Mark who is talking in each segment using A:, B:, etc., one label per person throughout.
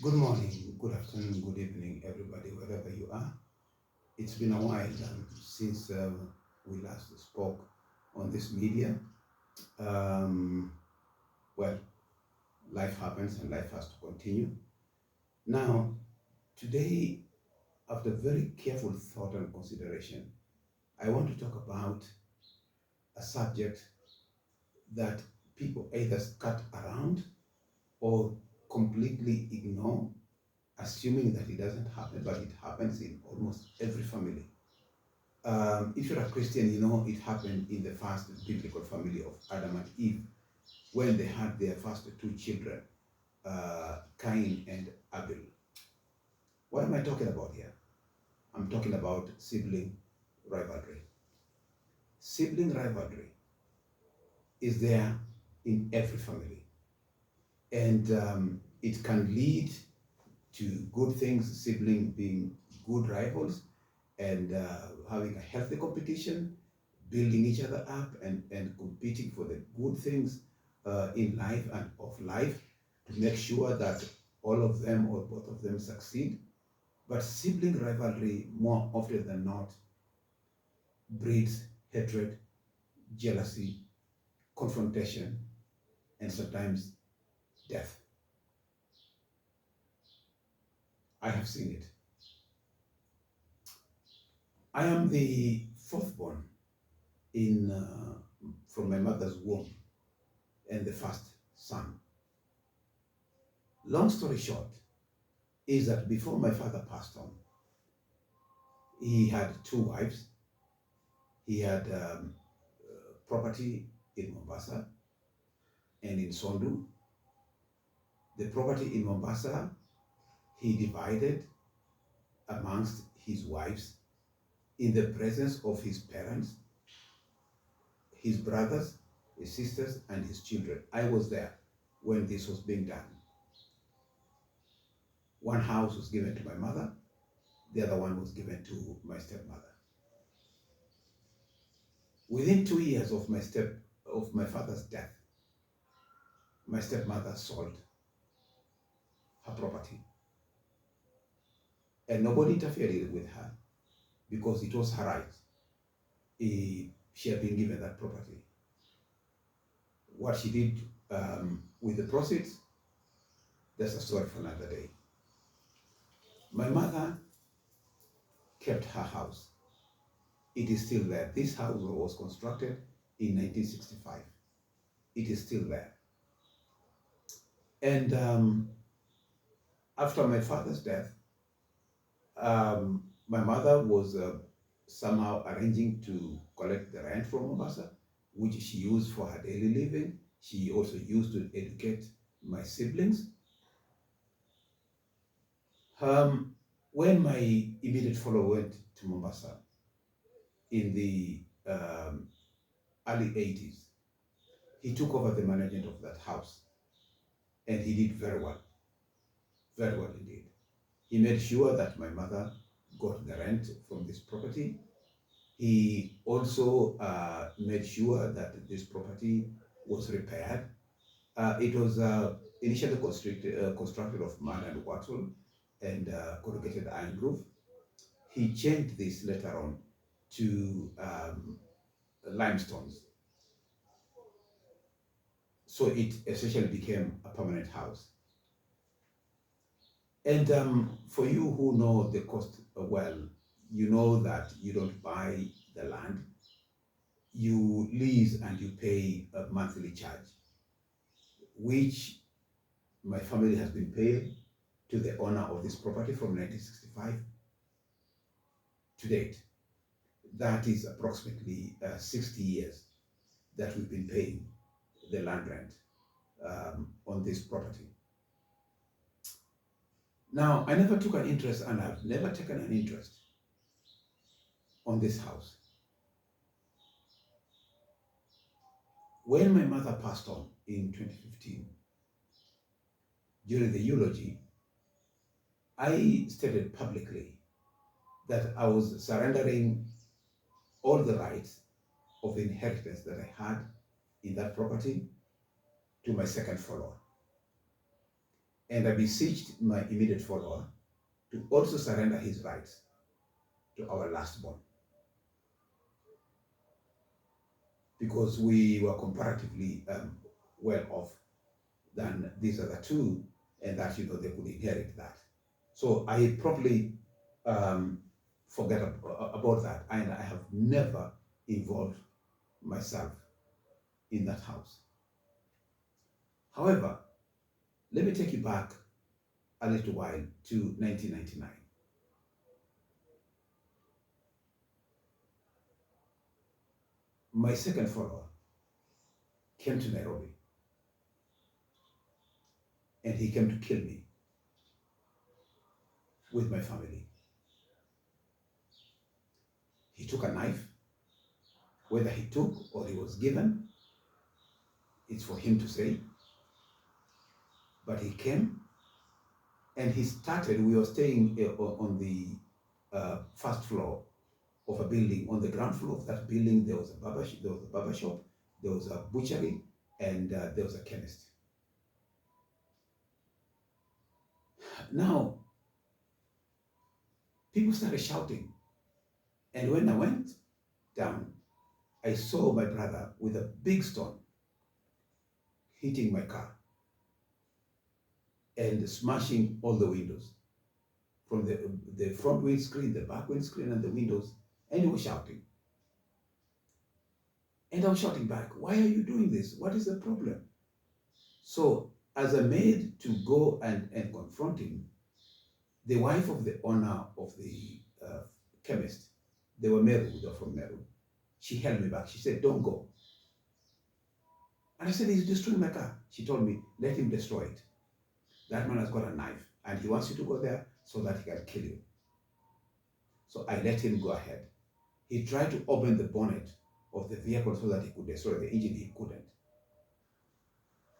A: Good morning, good afternoon, good evening, everybody, wherever you are. It's been a while since we last spoke on this media. Um, well, life happens and life has to continue. Now, today, after very careful thought and consideration, I want to talk about a subject that people either cut around or completely ignore, assuming that it doesn't happen, but it happens in almost every family. If you're a Christian, you know it happened in the first biblical family of Adam and Eve when they had their first two children, Cain and Abel. What am I talking about here? I'm talking about sibling rivalry. Sibling rivalry is there in every family, and it can lead to good things, sibling being good rivals and having a healthy competition, building each other up and competing for the good things in life and of life to make sure that all of them or both of them succeed. But sibling rivalry, more often than not, breeds hatred, jealousy, confrontation, and sometimes death. I have seen it. I am the fourth born in from my mother's womb and the first son. Long story short is that before my father passed on, he had two wives. He had property in Mombasa and in Sondu. The property in Mombasa he divided amongst his wives in the presence of his parents, his brothers, his sisters, and his children. I was there when this was being done. One house was given to my mother, the other one was given to my stepmother. Within 2 years of my father's death, my stepmother sold her property, and nobody interfered with her because it was her right. She had been given that property. What she did with the proceeds, that's a story for another day. My mother kept her house. It is still there. This house was constructed in 1965. It is still there. And after my father's death, my mother was somehow arranging to collect the rent from Mombasa, which she used for her daily living. She also used to educate my siblings. When my immediate follower went to Mombasa in the early 80s, he took over the management of that house, and he did very well indeed. He made sure that my mother got the rent from this property. He also made sure that this property was repaired. It was initially constructed of mud and wattle and corrugated iron roof. He changed this later on to limestones. So it essentially became a permanent house. And for you who know the cost well, you know that you don't buy the land, you lease and you pay a monthly charge, which my family has been paying to the owner of this property from 1965 to date. That is approximately 60 years that we've been paying the land rent on this property. Now, I never took an interest, and I've never taken an interest on this house. When my mother passed on in 2015, during the eulogy, I stated publicly that I was surrendering all the rights of the inheritance that I had in that property to my second follower. And I beseeched my immediate follower to also surrender his rights to our last born, because we were comparatively well off than these other two, and that they could inherit that. So I probably forget about that, and I have never involved myself in that house. However, let me take you back a little while to 1999. My second follower came to Nairobi, and he came to kill me with my family. He took a knife. Whether he took or he was given, it's for him to say. But he came and he started. We were staying on the first floor of a building. On the ground floor of that building, there was a barber shop, there was a butchery, and there was a chemist. Now, people started shouting. And when I went down, I saw my brother with a big stone hitting my car and smashing all the windows, from the front windscreen, the back windscreen, and the windows, and he was shouting. And I was shouting back, "Why are you doing this? What is the problem?" So, as a maid to go and confront him, the wife of the owner of the chemist, they were from Meru, she held me back. She said, "Don't go." And I said, "He's destroying my car." She told me, "Let him destroy it. That man has got a knife and he wants you to go there so that he can kill you." So I let him go ahead. He tried to open the bonnet of the vehicle so that he could destroy the engine. He couldn't.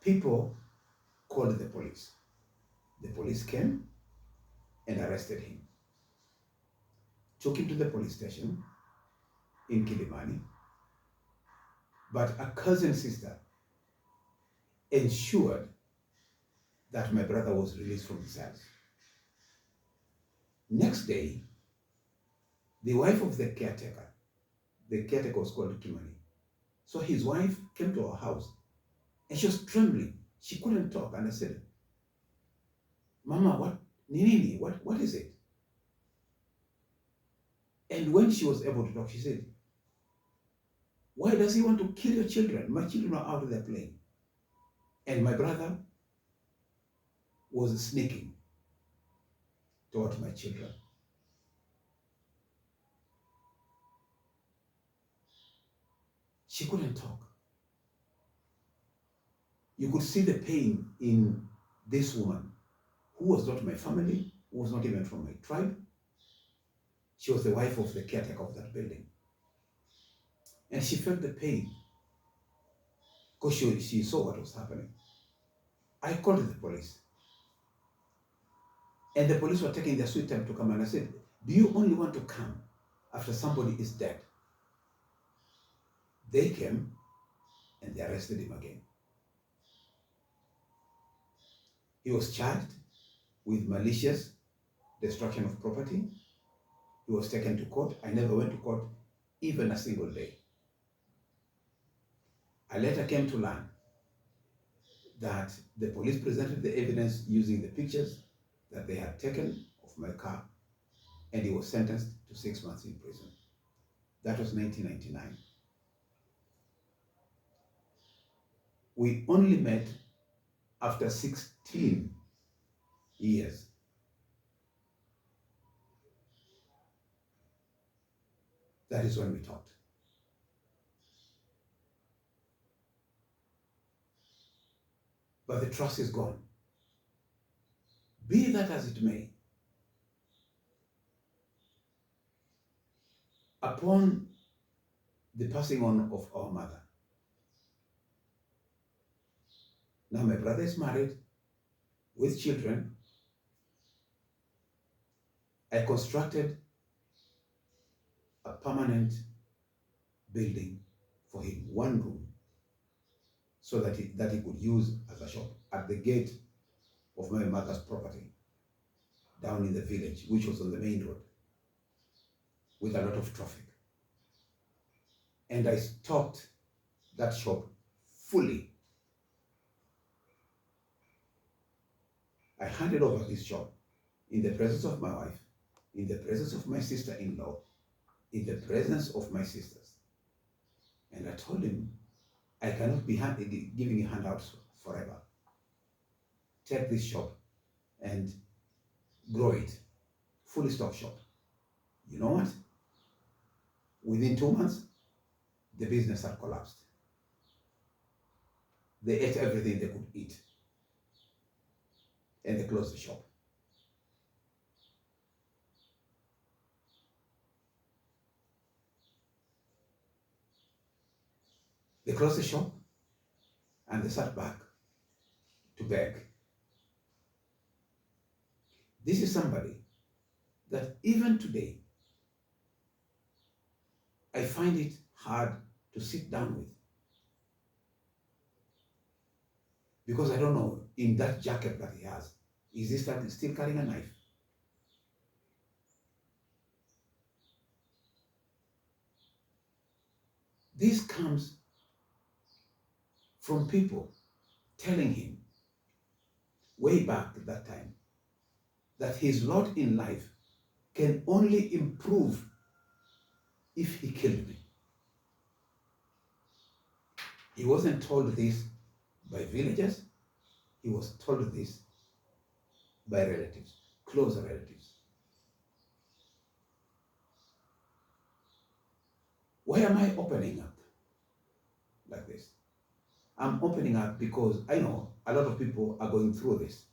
A: People called the police. The police came and arrested him, took him to the police station in Kilimani. But a cousin sister ensured that my brother was released from the cells. Next day, the wife of the caretaker was called Kimani. So his wife came to our house and she was trembling. She couldn't talk. And I said, "Mama, what? Nini, what is it?" And when she was able to talk, she said, "Why does he want to kill your children? My children are out there playing." And my brother was sneaking toward my children. She couldn't talk. You could see the pain in this woman, who was not my family, who was not even from my tribe. She was the wife of the caretaker of that building. And she felt the pain because she saw what was happening. I called the police. And the police were taking their sweet time to come. And I said, "Do you only want to come after somebody is dead?" They came and they arrested him again. He was charged with malicious destruction of property. He was taken to court. I never went to court even a single day. I later came to learn that the police presented the evidence using the pictures that they had taken of my car, and he was sentenced to 6 months in prison. That was 1999. We only met after 16 years. That is when we talked. But the trust is gone. Be that as it may, upon the passing on of our mother, now my brother is married with children. I constructed a permanent building for him, one room, so that he could use as a shop. At the gate, of my mother's property down in the village, which was on the main road with a lot of traffic. And I stocked that shop fully. I handed over this shop in the presence of my wife, in the presence of my sister-in-law, in the presence of my sisters. And I told him, I cannot be giving you handouts forever. Take this shop and grow it. Fully stocked shop. You know what? Within 2 months, the business had collapsed. They ate everything they could eat. And they closed the shop. They closed the shop and they sat back to beg. This is somebody that even today, I find it hard to sit down with. Because I don't know, in that jacket that he has, is he still carrying a knife? This comes from people telling him way back at that time that his lot in life can only improve if he killed me. He wasn't told this by villagers, he was told this by relatives, close relatives. Why am I opening up like this? I'm opening up because I know a lot of people are going through this.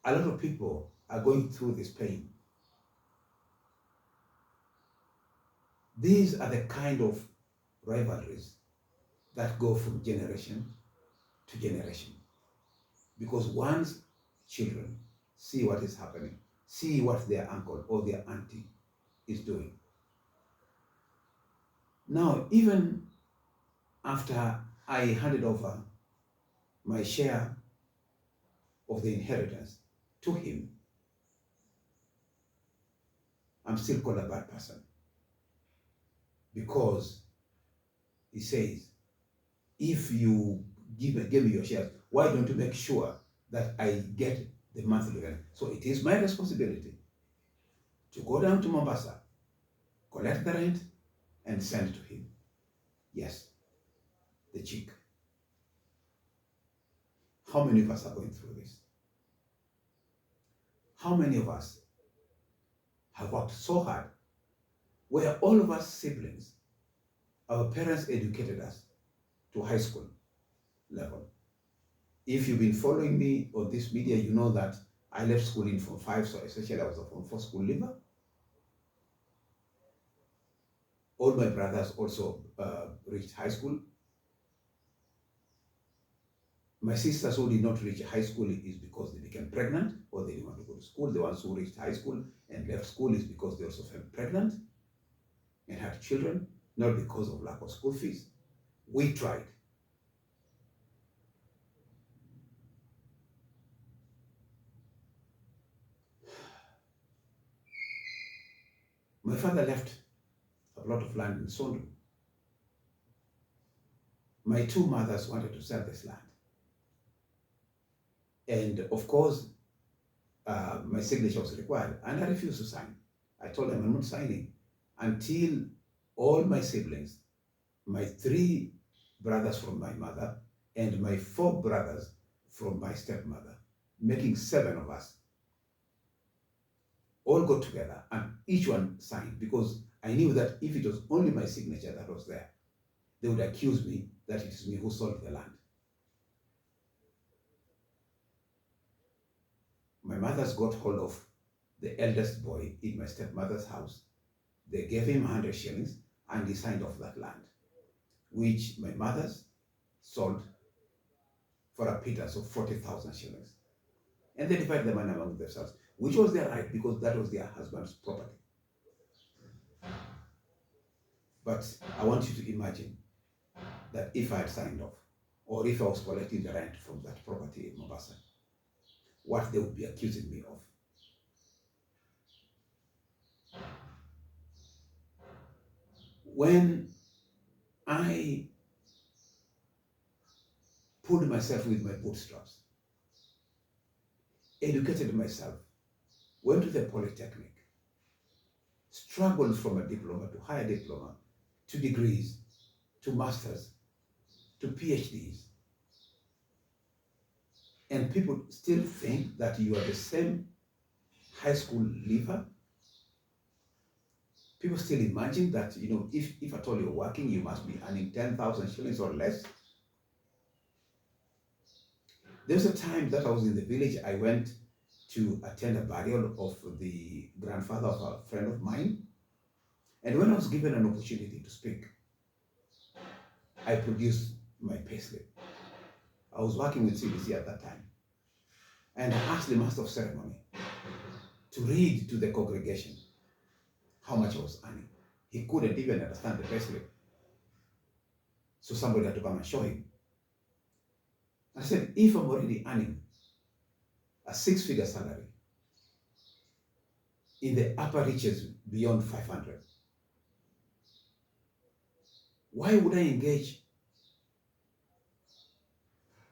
A: A lot of people are going through this pain. These are the kind of rivalries that go from generation to generation. Because once children see what is happening, see what their uncle or their auntie is doing. Now, even after I handed over my share of the inheritance to him, I'm still called a bad person. Because he says, if you give me your shares, why don't you make sure that I get the monthly rent? So it is my responsibility to go down to Mombasa, collect the rent, and send to him. Yes, the check. How many of us are going through this? How many of us have worked so hard, where all of us siblings, our parents educated us to high school level. If you've been following me on this media, you know that I left school in Form 5, so essentially I was a Form 4 school leaver. All my brothers also reached high school. My sisters who did not reach high school is because they became pregnant or they didn't want to go to school. The ones who reached high school and left school is because they also fell pregnant and had children, not because of lack of school fees. We tried. My father left a plot of land in Sondu. My two mothers wanted to sell this land. And of course, my signature was required, and I refused to sign. I told them I'm not signing until all my siblings, my 3 brothers from my mother, and my 4 brothers from my stepmother, making 7 of us, all got together and each one signed, because I knew that if it was only my signature that was there, they would accuse me that it is me who sold the land. My mother's got hold of the eldest boy in my stepmother's house. They gave him 100 shillings and he signed off that land, which my mother's sold for a pittance of 40,000 shillings. And they divided the money among themselves, which was their right because that was their husband's property. But I want you to imagine that if I had signed off or if I was collecting the rent from that property in Mombasa, what they would be accusing me of. When I pulled myself with my bootstraps, educated myself, went to the Polytechnic, struggled from a diploma to higher diploma, to degrees, to masters, to PhDs. And people still think that you are the same high school leaver. People still imagine that, if at all you're working, you must be earning 10,000 shillings or less. There was a time that I was in the village. I went to attend a burial of the grandfather of a friend of mine. And when I was given an opportunity to speak, I produced my payslip. I was working with CBC at that time. And I asked the master of ceremony to read to the congregation how much I was earning. He couldn't even understand the payslip. So somebody had to come and show him. I said, if I'm already earning a 6-figure salary in the upper reaches beyond 500, why would I engage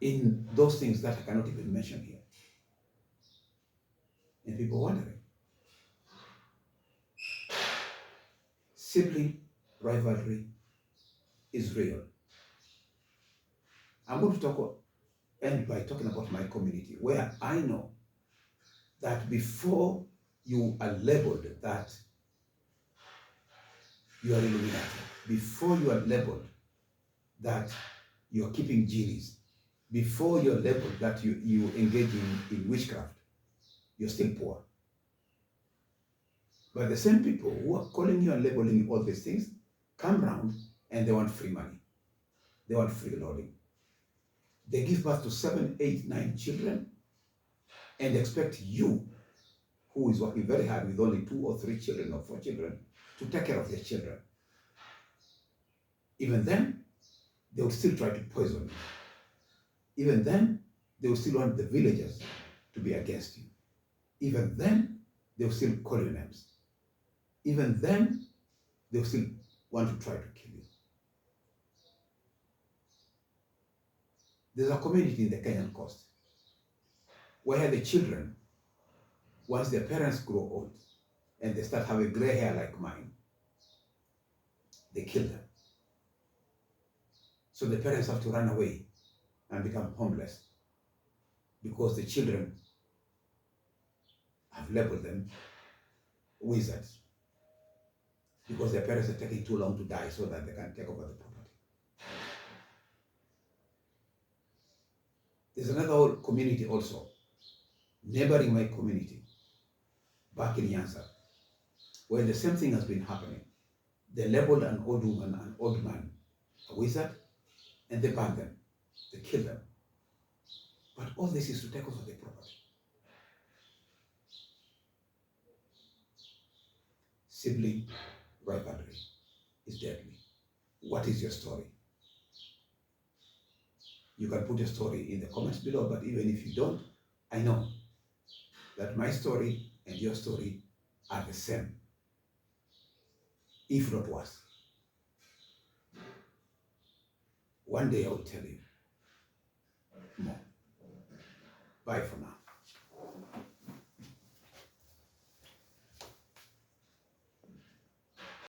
A: in those things that I cannot even mention here? And people wondering. Sibling rivalry is real. I'm going to end by talking about my community, where I know that before you are labeled that you are Illuminati, before you are labeled that you are keeping genies, before you're labeled that you engage in witchcraft, you're still poor. But the same people who are calling you and labeling you all these things come round and they want free money. They want free loading. They give birth to 7, 8, 9 children and expect you, who is working very hard with only 2 or 3 children or 4 children, to take care of their children. Even then, they would still try to poison you. Even then, they would still want the villagers to be against you. Even then, they will still call you names. Even then, they will still want to try to kill you. There's a community in the Kenyan coast where the children, once their parents grow old and they start having gray hair like mine, they kill them. So the parents have to run away and become homeless because the children have labeled them wizards because their parents are taking too long to die so that they can take over the property. There's another community also, neighboring my community, back in Nyanza, where the same thing has been happening. They labeled an old woman, an old man, a wizard, and they banned them. They killed them. But all this is to take over the property. Sibling rivalry is deadly. What is your story? You can put your story in the comments below, but even if you don't, I know that my story and your story are the same, if not worse. One day I will tell you more. Bye for now.